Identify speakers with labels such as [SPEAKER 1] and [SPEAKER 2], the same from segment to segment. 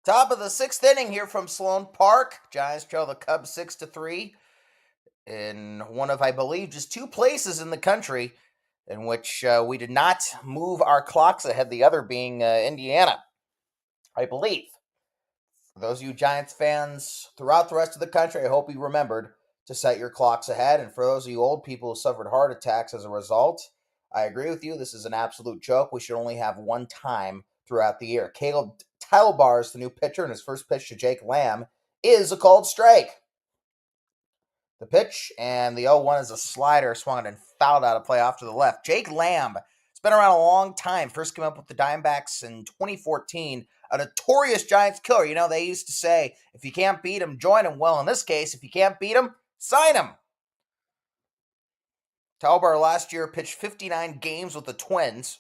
[SPEAKER 1] Top of the sixth inning here from Sloan Park. Giants trail the Cubs 6-3 in one of, I believe, just two places in the country in which we did not move our clocks ahead, the other being Indiana, I believe. For those of you Giants fans throughout the rest of the country, I hope you remembered to set your clocks ahead. And for those of you old people who suffered heart attacks as a result, I agree with you. This is an absolute joke. We should only have one time throughout the year. Caleb Talbar is the new pitcher, and his first pitch to Jake Lamb is a called strike. The pitch and the 0-1 is a slider swung and fouled out of play off to the left. Jake Lamb has been around a long time. First came up with the Diamondbacks in 2014. A notorious Giants killer. You know, they used to say, if you can't beat him, join him. Well, in this case, if you can't beat him, sign him. Talbar last year pitched 59 games with the Twins.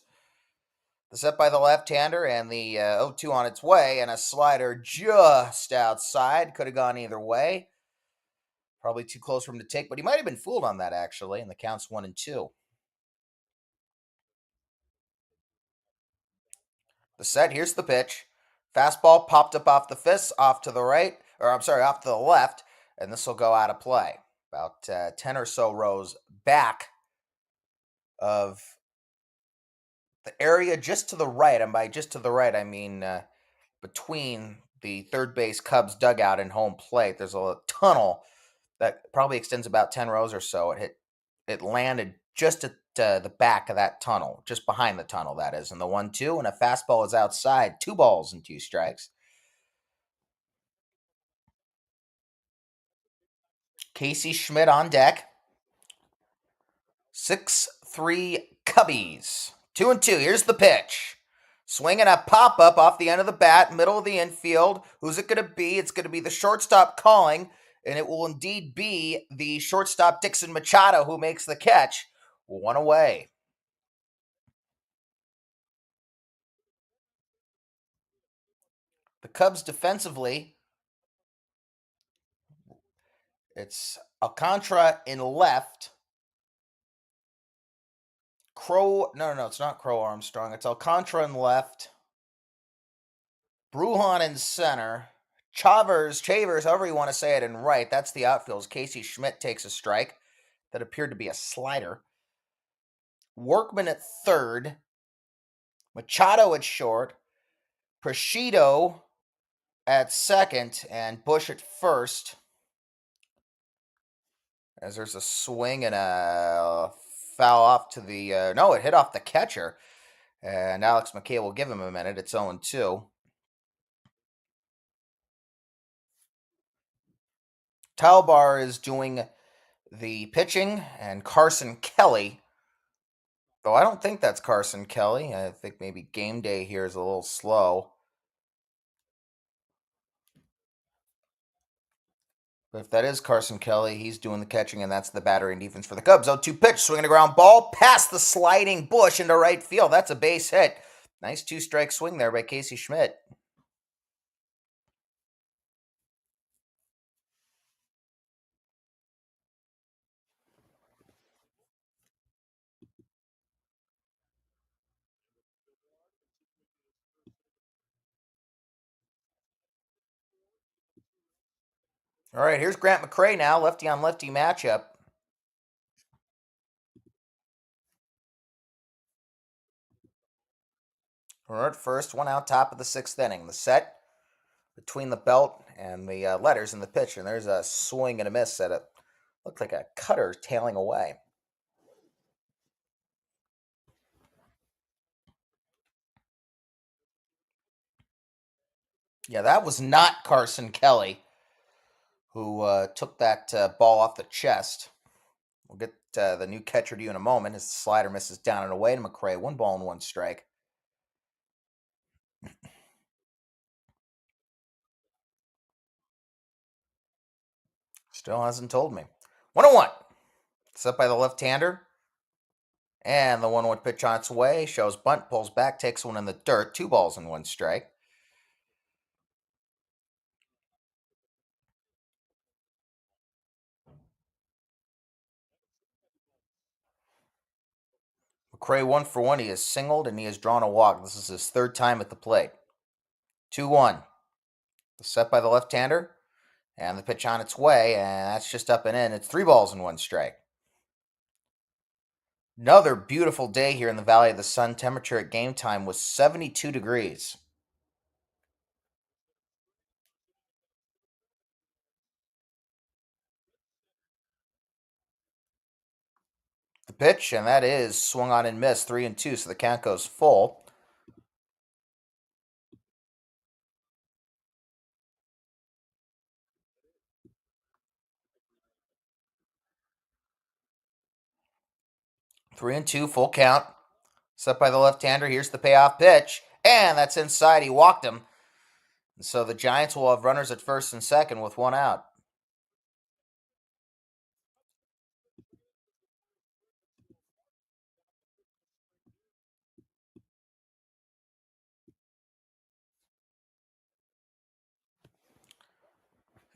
[SPEAKER 1] The set by the left-hander and the 0-2 on its way, and a slider just outside. Could have gone either way. Probably too close for him to take, but he might have been fooled on that, actually, and the count's 1-2. The set, here's the pitch. Fastball popped up off the fist, off to the right, off to the left, and this will go out of play. About 10 or so rows back of the area just to the right. And by just to the right, I mean between the third base Cubs dugout and home plate. There's a tunnel that probably extends about 10 rows or so. It landed just at the back of that tunnel, just behind the tunnel, that is. And the 1-2, and a fastball is outside. 2 balls and 2 strikes. Casey Schmidt on deck. 6-3 Cubbies. 2-2. Here's the pitch. Swinging a pop up off the end of the bat, middle of the infield. Who's it going to be? It's going to be the shortstop calling, and it will indeed be the shortstop Dixon Machado who makes the catch. 1 away. The Cubs defensively, it's Alcantara in left. No, it's not Crow Armstrong. It's Alcantara in left. Brujan in center. Chavers, however you want to say it, in right. That's the outfield. Casey Schmidt takes a strike that appeared to be a slider. Workman at third. Machado at short. Preciado at second. And Bush at first. As there's a swing and a foul off to the... no, it hit off the catcher. And Alex McKay will give him a minute. It's 0-2. Talbar is doing the pitching, and Carson Kelly, though I don't think that's Carson Kelly. I think maybe game day here is a little slow. But if that is Carson Kelly, he's doing the catching, and that's the battery and defense for the Cubs. 0-2 pitch, swinging a ground ball past the sliding Bush into right field. That's a base hit. Nice 2-strike swing there by Casey Schmidt. All right, here's Grant McCray now, lefty on lefty matchup. We're at first, 1 out, top of the 6th inning. The set between the belt and the letters in the pitch, and there's a swing and a miss at it. Looked like a cutter tailing away. Yeah, that was not Carson Kelly who took that ball off the chest. We'll get the new catcher to you in a moment as the slider misses down and away to McCray. 1 ball and 1 strike. Still hasn't told me. 1-1. Set by the left-hander. And the 1-1 pitch on its way. Shows bunt, pulls back, takes one in the dirt. 2 balls and 1 strike. McCray 1 for 1. He has singled and he has drawn a walk. This is his 3rd time at the plate. 2-1. Set by the left-hander, and the pitch on its way, and that's just up and in. It's 3 balls and 1 strike. Another beautiful day here in the Valley of the Sun. Temperature at game time was 72 degrees. The pitch, and that is swung on and missed, 3-2, so the count goes full. Three and two, full count. Set by the left-hander. Here's the payoff pitch, and that's inside. He walked him. And so the Giants will have runners at first and second with 1 out.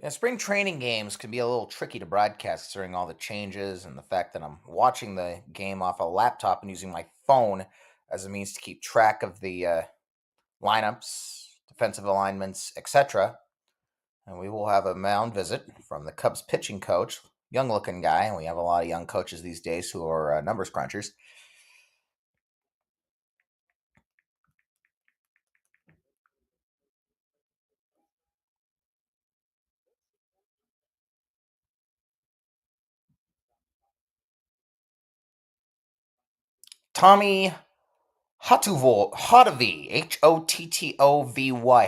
[SPEAKER 1] Yeah, spring training games can be a little tricky to broadcast considering all the changes and the fact that I'm watching the game off a laptop and using my phone as a means to keep track of the lineups, defensive alignments, etc. And we will have a mound visit from the Cubs pitching coach, young looking guy. And we have a lot of young coaches these days who are numbers crunchers. Tommy Hotovy, Hottovy.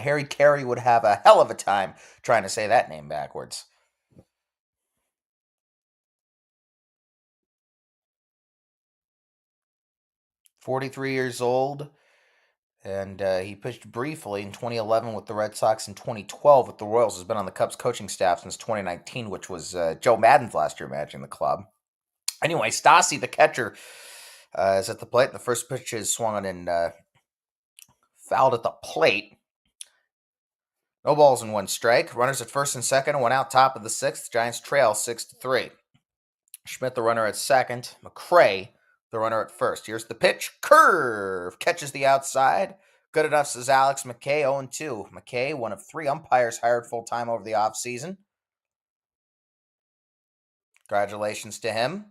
[SPEAKER 1] Harry Carey would have a hell of a time trying to say that name backwards. 43 years old, and he pitched briefly in 2011 with the Red Sox and 2012 with the Royals. Has been on the Cubs coaching staff since 2019, which was Joe Maddon's last year managing the club. Anyway, Stassi, the catcher, is at the plate. The first pitch is swung and fouled at the plate. No balls and 1 strike. Runners at first and second. 1 out, top of the 6th. Giants trail 6-3. Schmidt, the runner at second. McCray, the runner at first. Here's the pitch. Curve. Catches the outside. Good enough, says Alex McKay. 0-2. McKay, one of 3 umpires hired full-time over the offseason. Congratulations to him.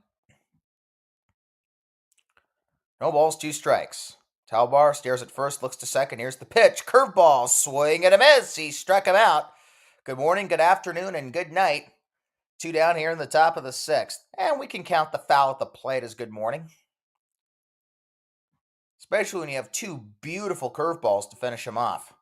[SPEAKER 1] No balls, 2 strikes. Talbar stares at first, looks to second. Here's the pitch. Curveball. Swing and a miss. He struck him out. Good morning, good afternoon, and good night. 2 down here in the top of the 6th. And we can count the foul at the plate as good morning. Especially when you have 2 beautiful curveballs to finish him off.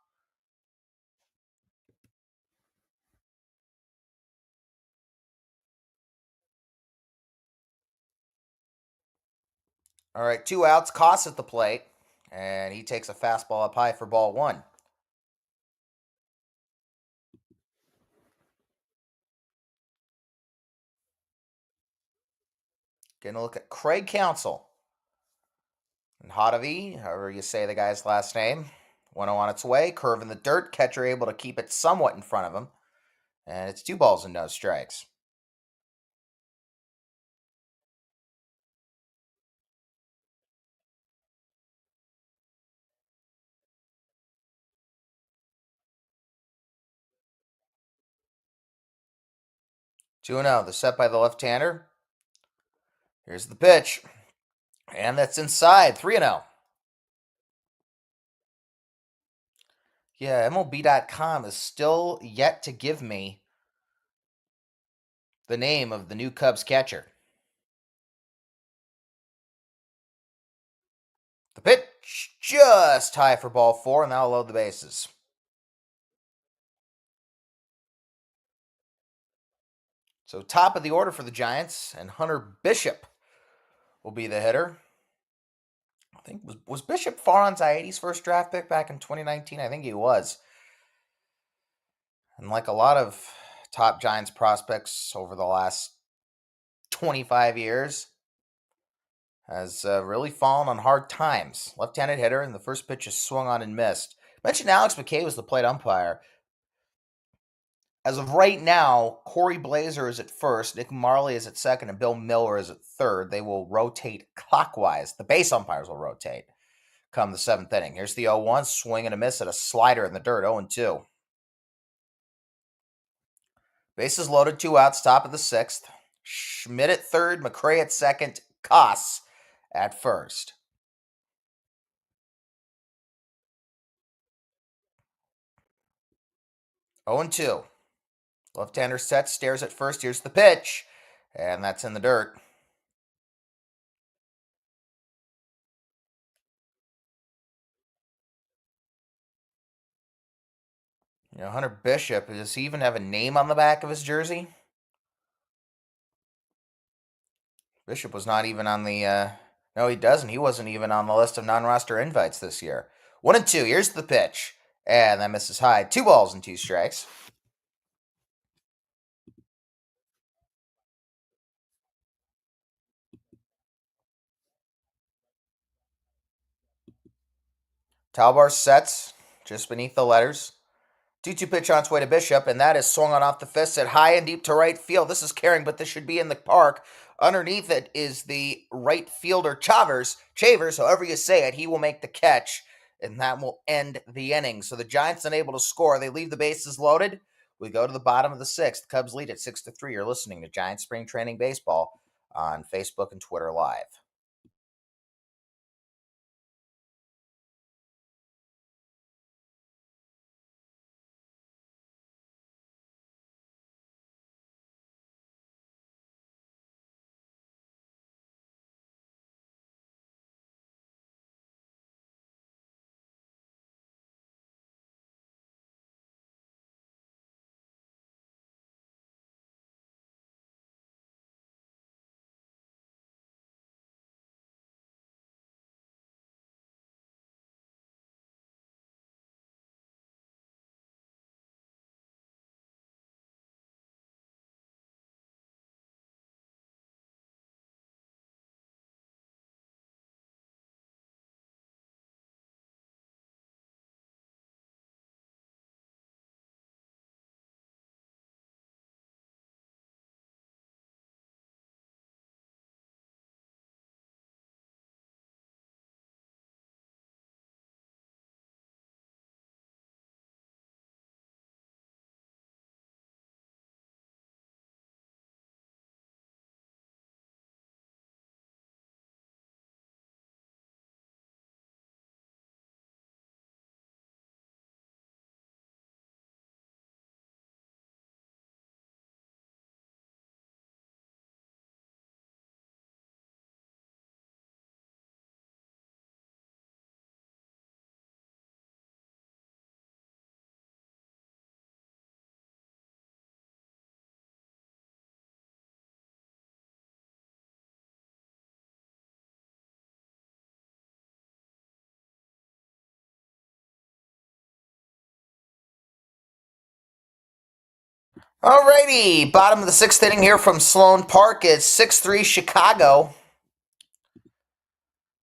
[SPEAKER 1] All right, 2 outs. Koss at the plate. And he takes a fastball up high for ball 1. Getting a look at Craig Counsell. And Hotovy, however you say the guy's last name. 1-0 on its way. Curve in the dirt. Catcher able to keep it somewhat in front of him. And it's 2 balls and no strikes. Two and 0. The set by the left-hander. Here's the pitch. And that's inside. 3-0. Yeah, MLB.com is still yet to give me the name of the new Cubs catcher. The pitch just high for ball 4, and that'll load the bases. So top of the order for the Giants, and Hunter Bishop will be the hitter. I think was Bishop Farhan Zaidis' first draft pick back in 2019? I think he was. And like a lot of top Giants prospects over the last 25 years, has really fallen on hard times. Left-handed hitter, and the first pitch is swung on and missed. Mentioned Alex McKay was the plate umpire. As of right now, Corey Blazer is at first, Nick Marley is at second, and Bill Miller is at third. They will rotate clockwise. The base umpires will rotate come the 7th inning. Here's the 0-1, swing and a miss at a slider in the dirt, 0-2. Bases loaded, 2 outs, top of the sixth. Schmidt at third, McRae at second, Koss at first. 0-2. Left-hander sets, stares at first. Here's the pitch, and that's in the dirt. Hunter Bishop, does he even have a name on the back of his jersey? Bishop was not even on the. No, he doesn't. He wasn't even on the list of non-roster invites this year. 1-2. Here's the pitch, and that misses high. 2 balls and 2 strikes. Talbar sets just beneath the letters. 2-2 pitch on its way to Bishop, and that is swung on off the fist at high and deep to right field. This is carrying, but this should be in the park. Underneath it is the right fielder Chavers, however you say it. He will make the catch, and that will end the inning. So the Giants unable to score. They leave the bases loaded. We go to the bottom of the sixth. Cubs lead at 6-3. You're listening to Giants Spring Training Baseball on Facebook and Twitter Live. Alrighty, bottom of the sixth inning here from Sloan Park. It's 6-3 Chicago.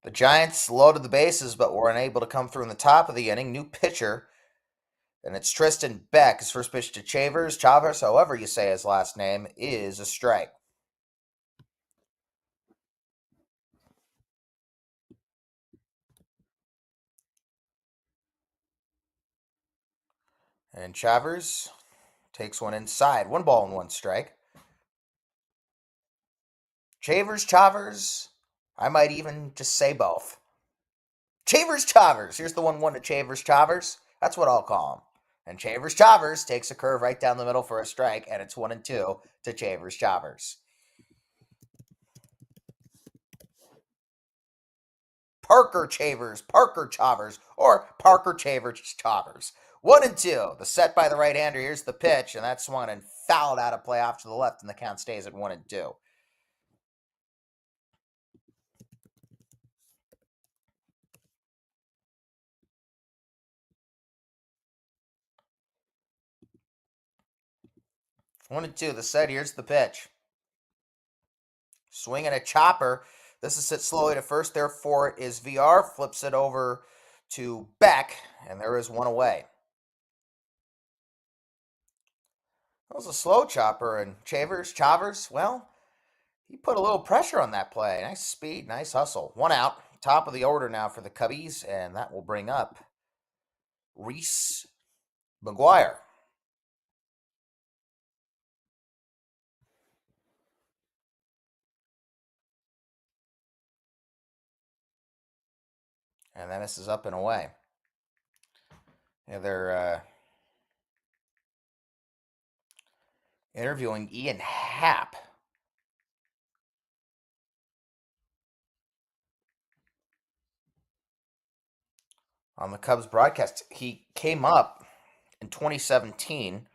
[SPEAKER 1] The Giants loaded the bases, but were unable to come through in the top of the inning. New pitcher, and it's Tristan Beck. His first pitch to Chavers, however you say his last name, is a strike. And Chavers takes one inside. 1 ball and 1 strike. Chavers. I might even just say both. Chavers. Here's the 1-1 to Chavers. That's what I'll call him. And Chavers takes a curve right down the middle for a strike, and it's 1-2 to Chavers. Parker Chavers, or Parker Chavers. 1-2. The set by the right-hander. Here's the pitch, and that's swung and fouled out of play off to the left, and the count stays at 1-2. One and two. The set. Here's the pitch. Swinging a chopper. This is hit slowly to first. Therefore, it is VR. Flips it over to Beck, and there is one away. That was a slow chopper, and Chavers, well, he put a little pressure on that play. Nice speed, nice hustle. 1 out. Top of the order now for the Cubbies, and that will bring up Reese McGuire. And then this is up and away. Yeah, they're interviewing Ian Happ. On the Cubs broadcast. He came up in 2017,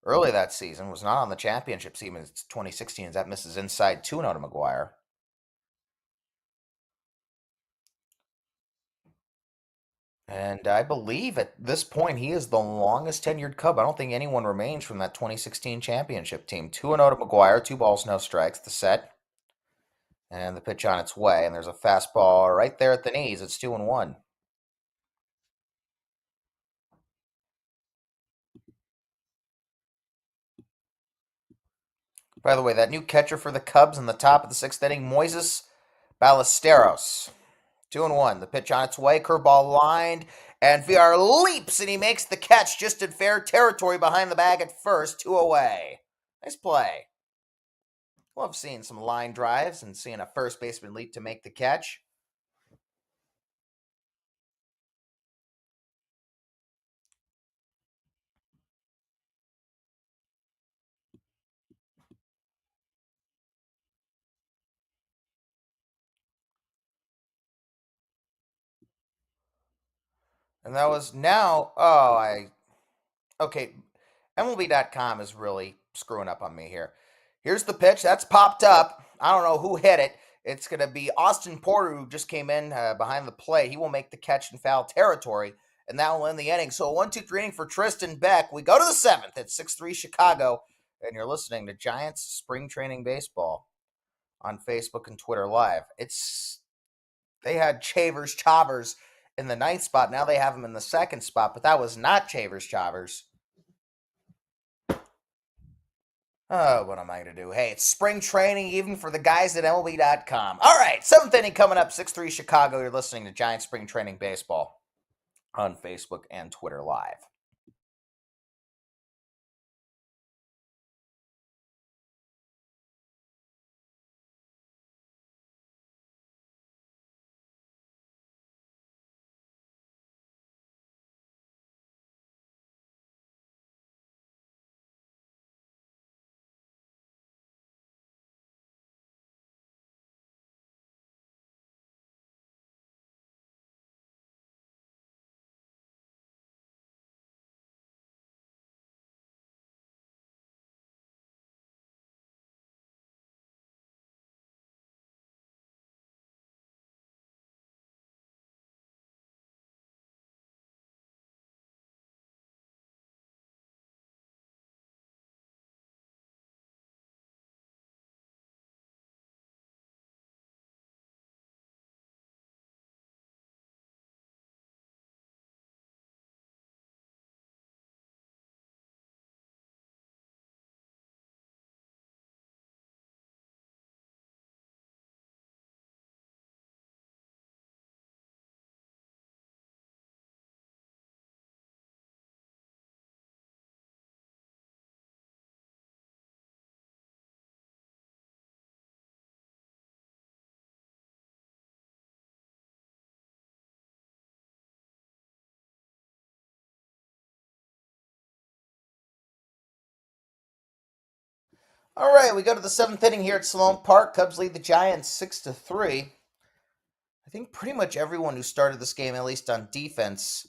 [SPEAKER 1] early that season, was not on the championship team in 2016 as that misses inside 2-0 to McGuire. And I believe at this point he is the longest tenured Cub. I don't think anyone remains from that 2016 championship team. 2-0 to McGuire, 2 balls, no strikes, the set. And the pitch on its way. And there's a fastball right there at the knees. It's 2-1. By the way, that new catcher for the Cubs in the top of the sixth inning, Moises Ballesteros. 2-1. The pitch on its way. Curveball lined. And VR leaps and he makes the catch just in fair territory behind the bag at first. 2 away. Nice play. Love seeing some line drives and seeing a first baseman leap to make the catch. And that was now. Okay. MLB.com is really screwing up on me here. Here's the pitch. That's popped up. I don't know who hit it. It's going to be Austin Porter, who just came in behind the plate. He will make the catch in foul territory, and that will end the inning. So a 1-2-3 inning for Tristan Beck. We go to the seventh at 6-3 Chicago, and you're listening to Giants Spring Training Baseball on Facebook and Twitter Live. They had Chavers in the ninth spot. Now they have him in the second spot, but that was not Chavers. Oh, what am I going to do? Hey, it's spring training even for the guys at MLB.com. All right, seventh inning coming up, 6-3 Chicago. You're listening to Giants Spring Training Baseball on Facebook and Twitter Live. All right, we go to the seventh inning here at Sloan Park. Cubs lead the Giants 6-3. I think pretty much everyone who started this game, at least on defense,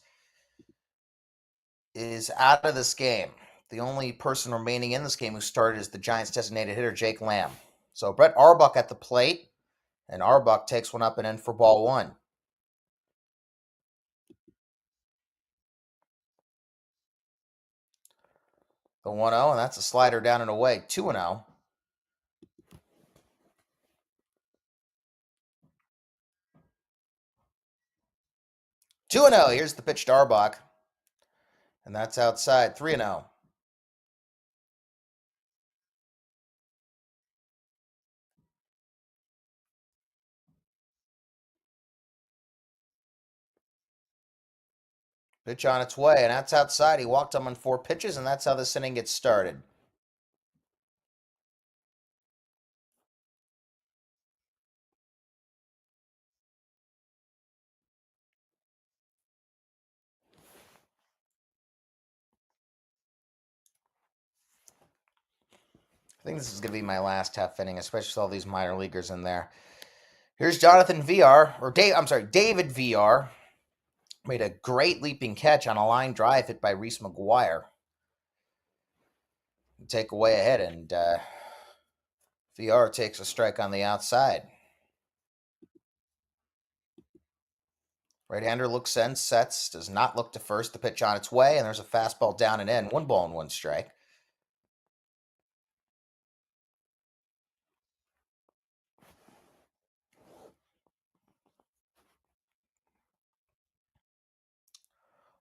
[SPEAKER 1] is out of this game. The only person remaining in this game who started is the Giants' designated hitter, Jake Lamb. So Brett Arbuck at the plate, and Arbuck takes one up and in for ball one. The 1-0, and that's a slider down and away. 2-0. 2-0. Here's the pitch to Arbuck, and that's outside. 3-0. Pitch on its way, and that's outside. He walked him on 4 pitches, and that's how this inning gets started. think this is going to be my last half inning, especially with all these minor leaguers in there. Here's Jonathan VR, or David VR. Made a great leaping catch on a line drive hit by Reese McGuire. Take away ahead, and VR takes a strike on the outside. Right-hander looks in, sets, does not look to first. The pitch on its way, and there's a fastball down and in. 1 strike.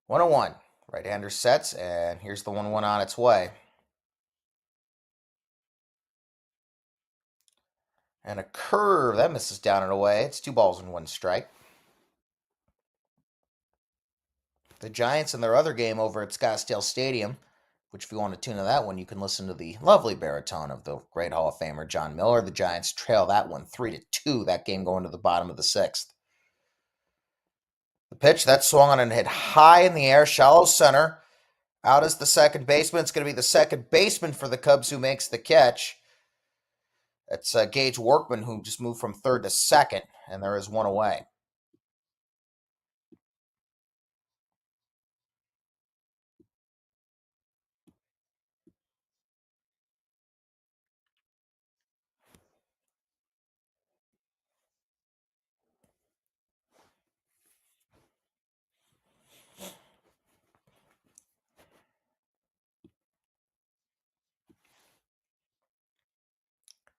[SPEAKER 1] One and one. Right-hander sets, and here's the 1-1 on its way. And a curve that misses down and away. It's 2 strike. The Giants in their other game over at Scottsdale Stadium, which if you want to tune in that one, you can listen to the lovely baritone of the great Hall of Famer John Miller. The Giants trail that one 3-2. That game going to the bottom of the sixth. The pitch that swung on and hit high in the air, shallow center. Out is the second baseman. It's going to be the second baseman for the Cubs who makes the catch. It's Gage Workman, who just moved from third to second, and there is one away.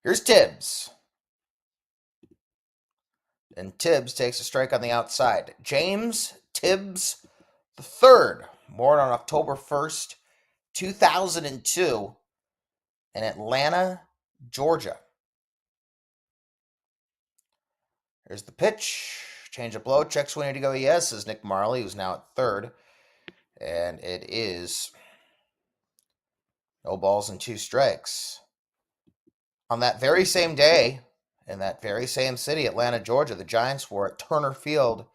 [SPEAKER 1] Here's Tibbs. And Tibbs takes a strike on the outside. James Tibbs III, born on October 1st, 2002, in Atlanta, Georgia. Here's the pitch. Change up low. Check swing to go. Yes, says Nick Marley, who's now at third. And it is no balls and 2 strikes. On that very same day, in that very same city, Atlanta, Georgia, the Giants were at Turner Field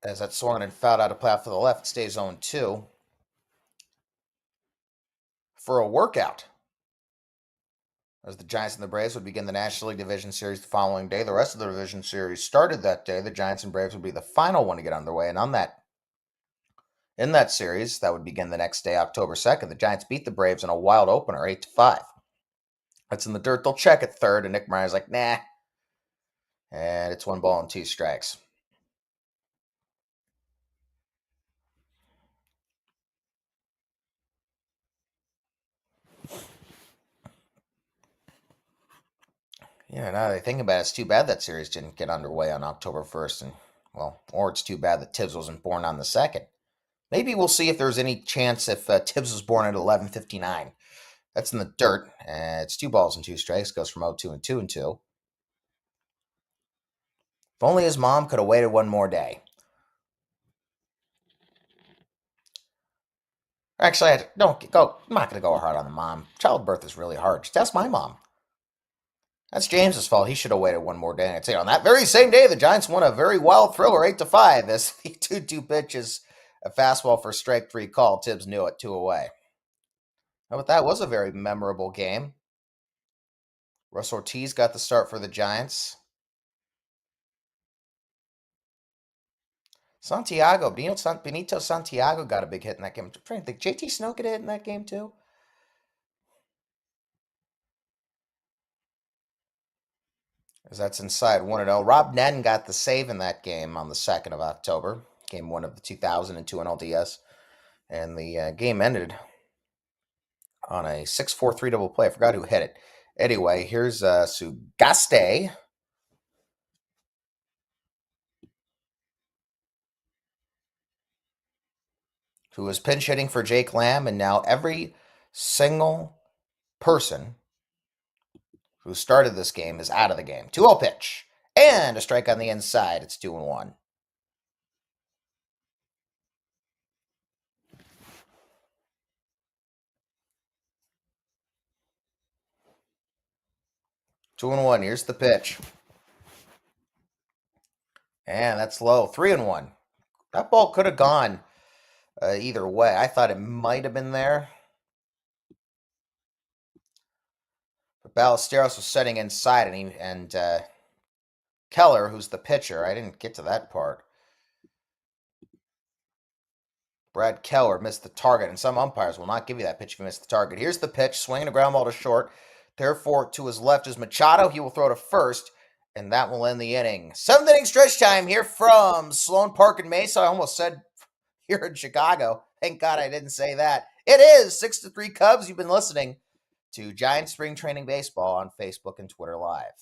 [SPEAKER 1] as that swung and fouled out of play for the left. It stays 0-2 for a workout, as the Giants and the Braves would begin the National League Division Series the following day. The rest of the Division Series started that day. The Giants and Braves would be the final one to get underway, and in that series, that would begin the next day, October 2nd, the Giants beat the Braves in a wild opener, 8-5. That's in the dirt. They'll check at third, and Nick Meyer's like, nah. And it's 1 ball and 2 strikes. Yeah, now that I think about it, it's too bad that series didn't get underway on October 1st. And, well, or it's too bad that Tibbs wasn't born on the 2nd. Maybe we'll see if there's any chance if Tibbs was born at 11:59. That's in the dirt. It's 2 balls and 2 strikes. Goes from 0-2 and 2-2. If only his mom could have waited one more day. Actually, don't go. I'm not going to go hard on the mom. Childbirth is really hard. Just ask my mom. That's James's fault. He should have waited one more day. I'd say on that very same day, the Giants won a very wild thriller, 8-5. As the 2-2 pitch is a fastball for strike 3 call. Tibbs knew it, 2 away. But that was a very memorable game. Russ Ortiz got the start for the Giants. Benito Santiago got a big hit in that game. I'm trying to think. JT Snow get a hit in that game too? As that's inside 1-0. Rob Nen got the save in that game on the 2nd of October. Game 1 of the 2002 NLDS. And the game ended on a 6-4-3 double play. I forgot who hit it. Anyway, here's Sugaste. Who was pinch hitting for Jake Lamb, and now every single person who started this game is out of the game. 2-0 pitch. And a strike on the inside. It's 2-1. Two and one. Here's the pitch. And that's low. 3-1. That ball could have gone either way. I thought it might have been there. Ballesteros was setting inside, and Keller, who's the pitcher, I didn't get to that part. Brad Keller missed the target, and some umpires will not give you that pitch if you miss the target. Here's the pitch, swinging a ground ball to short. Therefore, to his left is Machado. He will throw to first, and that will end the inning. 7th inning stretch time here from Sloan Park in Mesa. I almost said here in Chicago. Thank God I didn't say that. It is 6-3 Cubs. You've been listening to Giants Spring Training Baseball on Facebook and Twitter Live.